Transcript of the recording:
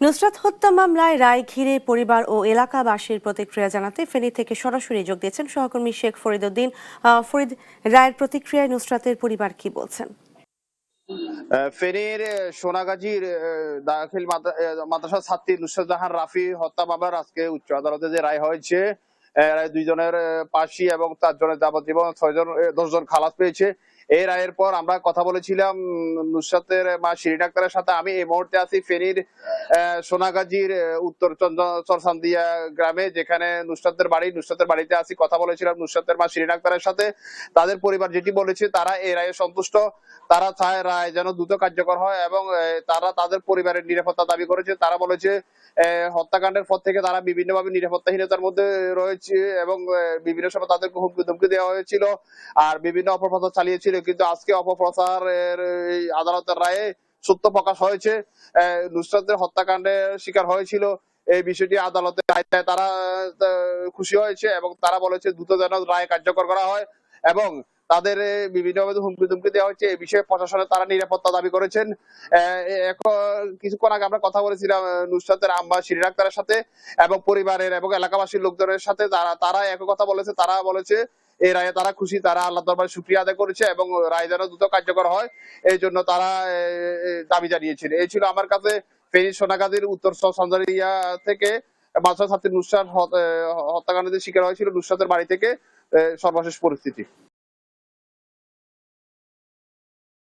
নুসরাত হত্যা মামলায় রায় ঘিরে পরিবার ও এলাকাবাসীর প্রতিক্রিয়া জানাতে ফেনী থেকে সরাসরি যোগ দিয়েছেন সহকর্মী শেখ ফরিদউদ্দিন। ফরিদ, রায়ের প্রতিক্রিয়ায় নুসরাতের পরিবার কি বলছেন? ফেনীর সোনাগাজীর দাখিল মাদ্রাসা ছাত্রী নুসরাত জাহান রাফি হত্যা মামলার আজকে উচ্চ আদালতে যে রায় হয়েছে, রায় 2 জনের ফাঁসি এবং 4 জনের যাবজ্জীবন, 10 জন খালাস পেয়েছে। এই রায়ের পর আমরা কথা বলেছিলাম নুসরাতের মা শিরিন আক্তারের সাথে। আমি এই মুহূর্তে আছি ফেনীর সোনাগাজীর উত্তর চরসান্দিয়া গ্রামে, যেখানে নুসরাতের বাড়ি। নুসরাতের বাড়িতে আছি, কথা বলেছিলাম নুসরাতের মা শিরিন আক্তারের সাথে। তাদের পরিবার যেটি বলেছে, তারা এই রায়ে সন্তুষ্ট। তারা চায় রায় যেন দ্রুত কার্যকর হয় এবং তারা তাদের পরিবারের নিরাপত্তা দাবি করেছে। তারা বলেছে হত্যাকাণ্ডের পর থেকে তারা বিভিন্নভাবে নিরাপত্তাহীনতার মধ্যে রয়েছে এবং বিভিন্ন সময় তাদেরকে হুমকি ধমকি দেওয়া হয়েছিল আর বিভিন্ন অপপ্রচার চালিয়েছিল। কিন্তু আজকে অপপ্রচারের এই আদালতের রায়ে সত্য প্রকাশ হয়েছে। নুসরাতের হত্যাকাণ্ডের শিকার হয়েছিল, এই বিষয়টি আদালতে রায় তারা খুশি হয়েছে এবং তারা বলেছে দ্রুত যেন রায় কার্যকর করা হয় এবং তাদের বিভিন্নভাবে হুমকি ধমকি দেওয়া হচ্ছে। এই বিষয়ে প্রশাসনের তারা নিরাপত্তা দাবি করেছেন। এখন কিছুক্ষণ আগে আমরা কথা বলেছিলাম নুসরাতের আম্মা শিরিন আক্তারের সাথে এবং পরিবারের এবং এলাকাবাসীর লোকজনের সাথে। তারা একই কথা বলেছে। তারা বলেছে এই রায়ে তারা খুশি, তারা আল্লাহ দরবারে শুকরিয়া আদায় করেছে এবং রায় যেন দ্রুত কার্যকর হয়, এই জন্য তারা দাবি জানিয়েছেন। এই ছিল আমার কাছে ফেনী সোনাগাজীর উত্তর সঞ্জারিয়া থেকে মাদ্রাসা ছাত্রী নুসরাত হত্যাকাণ্ডের শিকার হয়েছিল নুসরাতের বাড়ি থেকে সর্বশেষ পরিস্থিতি।